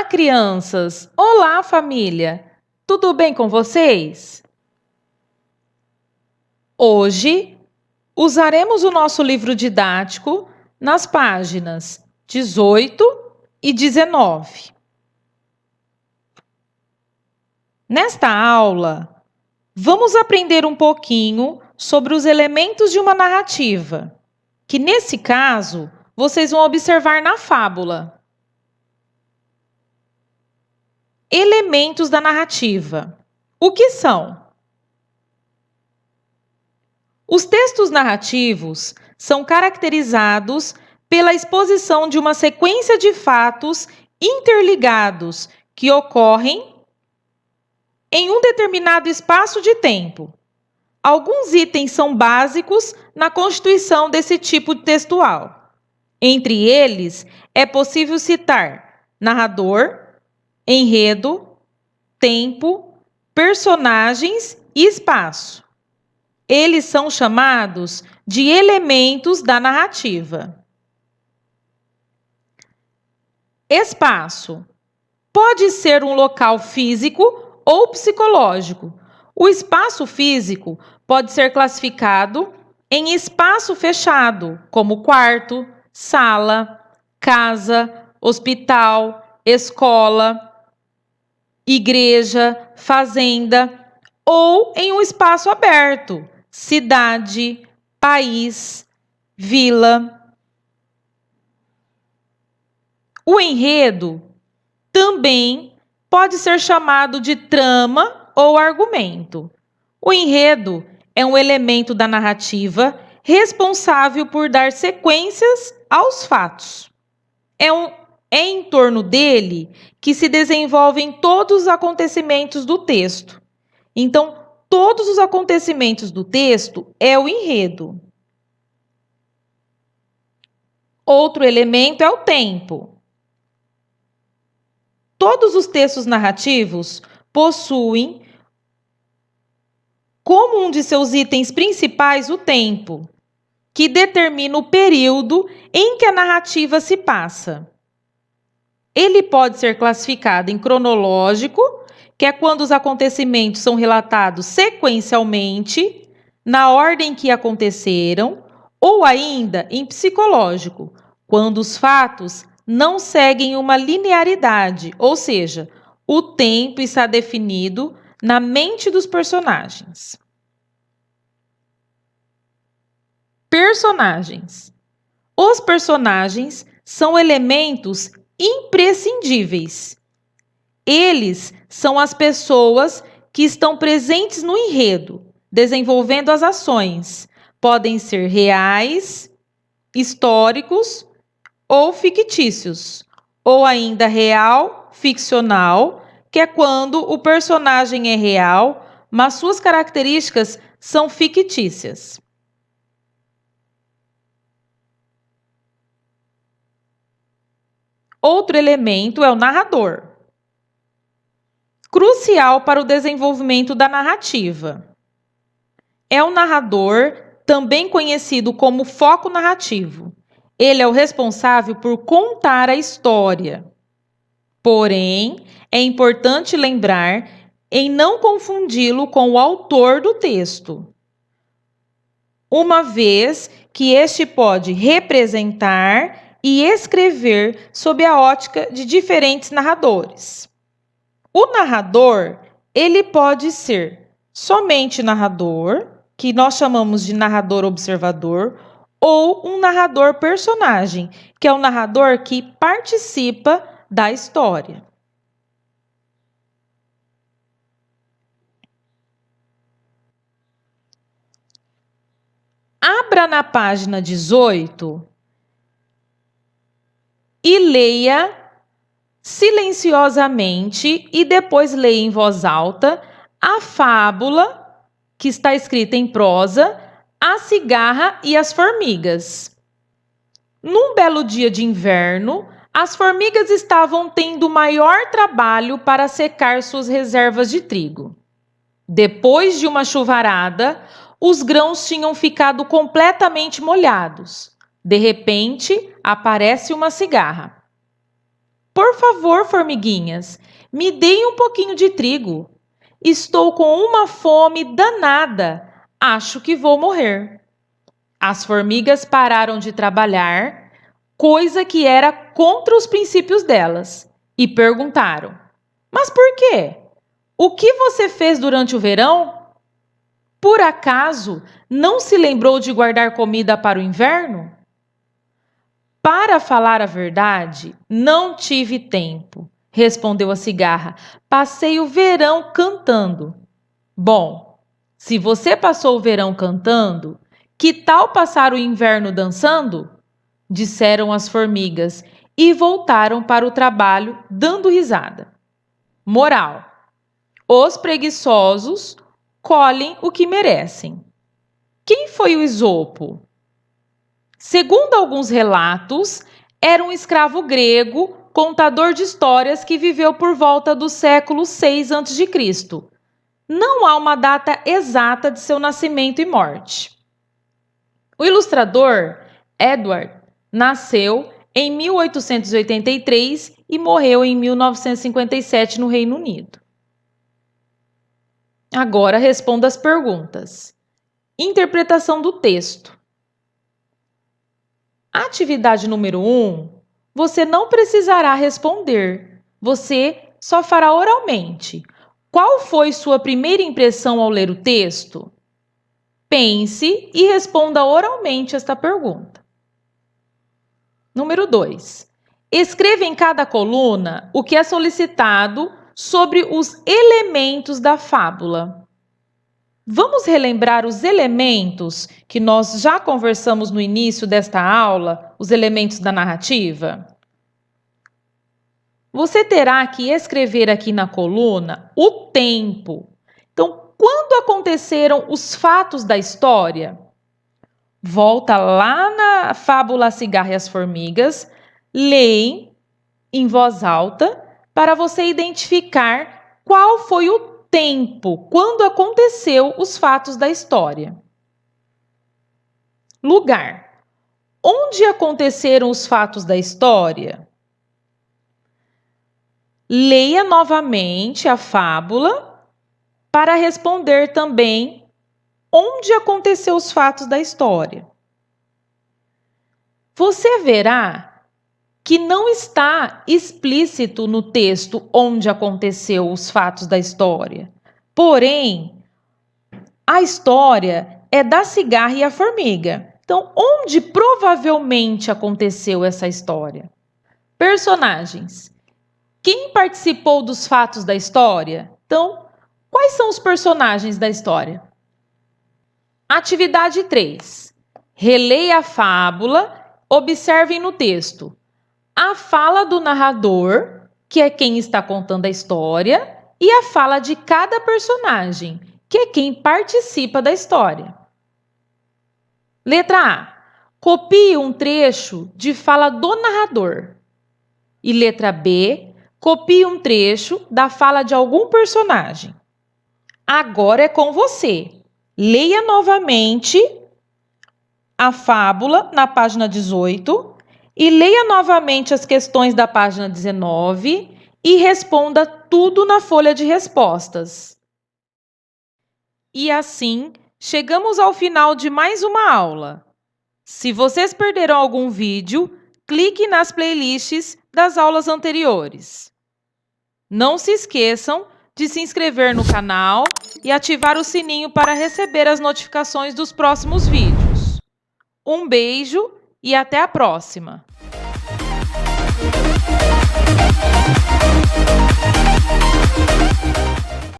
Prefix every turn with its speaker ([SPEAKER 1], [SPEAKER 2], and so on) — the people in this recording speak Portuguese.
[SPEAKER 1] crianças! Olá, família! Tudo bem com vocês? Hoje, usaremos o nosso livro didático nas páginas 18 e 19. Nesta aula, vamos aprender um pouquinho sobre os elementos de uma narrativa, que nesse caso, vocês vão observar na fábula. Elementos da narrativa. O que são? Os textos narrativos são caracterizados pela exposição de uma sequência de fatos interligados que ocorrem em um determinado espaço de tempo. Alguns itens são básicos na constituição desse tipo textual. Entre eles, é possível citar narrador, enredo, tempo, personagens e espaço. Eles são chamados de elementos da narrativa. Espaço. Pode ser um local físico ou psicológico. O espaço físico pode ser classificado em espaço fechado, como quarto, sala, casa, hospital, escola, igreja, fazenda, ou em um espaço aberto, cidade, país, vila. O enredo também pode ser chamado de trama ou argumento. O enredo é um elemento da narrativa responsável por dar sequências aos fatos. É em torno dele que se desenvolvem todos os acontecimentos do texto. Então, todos os acontecimentos do texto é o enredo. Outro elemento é o tempo. Todos os textos narrativos possuem como um de seus itens principais o tempo, que determina o período em que a narrativa se passa. Ele pode ser classificado em cronológico, que é quando os acontecimentos são relatados sequencialmente, na ordem que aconteceram, ou ainda em psicológico, quando os fatos não seguem uma linearidade, ou seja, o tempo está definido na mente dos personagens. Personagens. Os personagens são elementos imprescindíveis. Eles são as pessoas que estão presentes no enredo, desenvolvendo as ações. Podem ser reais, históricos ou fictícios, ou ainda real, ficcional, que é quando o personagem é real, mas suas características são fictícias. Outro elemento é o narrador, crucial para o desenvolvimento da narrativa. É o narrador, também conhecido como foco narrativo. Ele é o responsável por contar a história. Porém, é importante lembrar em não confundi-lo com o autor do texto, uma vez que este pode representar e escrever sob a ótica de diferentes narradores. O narrador, ele pode ser somente narrador, que nós chamamos de narrador observador, ou um narrador personagem, que é o narrador que participa da história. Abra na página 18 e leia silenciosamente e depois leia em voz alta a fábula que está escrita em prosa, A Cigarra e as Formigas. Num belo dia de inverno, as formigas estavam tendo maior trabalho para secar suas reservas de trigo. Depois de uma chuvarada, os grãos tinham ficado completamente molhados. De repente, aparece uma cigarra. por favor, formiguinhas, me deem um pouquinho de trigo. Estou com uma fome danada. Acho que vou morrer. As formigas pararam de trabalhar, coisa que era contra os princípios delas, e perguntaram: Mas por quê? O que você fez durante o verão? Por acaso não se lembrou de guardar comida para o inverno? Para falar a verdade, não tive tempo, respondeu a cigarra. Passei o verão cantando. Bom, se você passou o verão cantando, que tal passar o inverno dançando? Disseram as formigas e voltaram para o trabalho dando risada. Moral: os preguiçosos colhem o que merecem. Quem foi o Esopo? Segundo alguns relatos, era um escravo grego, contador de histórias que viveu por volta do século 6 a.C. Não há uma data exata de seu nascimento e morte. O ilustrador Edward nasceu em 1883 e morreu em 1957 no Reino Unido. Agora responda as perguntas. Interpretação do texto. Atividade número 1, você não precisará responder. Você só fará oralmente. Qual foi sua primeira impressão ao ler o texto? Pense e responda oralmente esta pergunta. Número 2. Escreva em cada coluna o que é solicitado sobre os elementos da fábula. Vamos relembrar os elementos que nós já conversamos no início desta aula, os elementos da narrativa? Você terá que escrever aqui na coluna o tempo. Então, quando aconteceram os fatos da história? Volta lá na fábula A Cigarra e as Formigas, leia em voz alta para você identificar qual foi o tempo, quando aconteceu os fatos da história. Lugar: onde aconteceram os fatos da história? Leia novamente a fábula para responder também onde aconteceu os fatos da história. Você verá que não está explícito no texto onde aconteceu os fatos da história. Porém, a história é da cigarra e a formiga. Então, onde provavelmente aconteceu essa história? Personagens. Quem participou dos fatos da história? Então, quais são os personagens da história? Atividade 3. Releia a fábula, observem no texto a fala do narrador, que é quem está contando a história, e a fala de cada personagem, que é quem participa da história. Letra A. Copie um trecho de fala do narrador. E letra B. Copie um trecho da fala de algum personagem. Agora é com você. Leia novamente a fábula na página 18 e leia novamente as questões da página 19 e responda tudo na folha de respostas. E assim, chegamos ao final de mais uma aula. Se vocês perderam algum vídeo, clique nas playlists das aulas anteriores. Não se esqueçam de se inscrever no canal e ativar o sininho para receber as notificações dos próximos vídeos. Um beijo e até a próxima!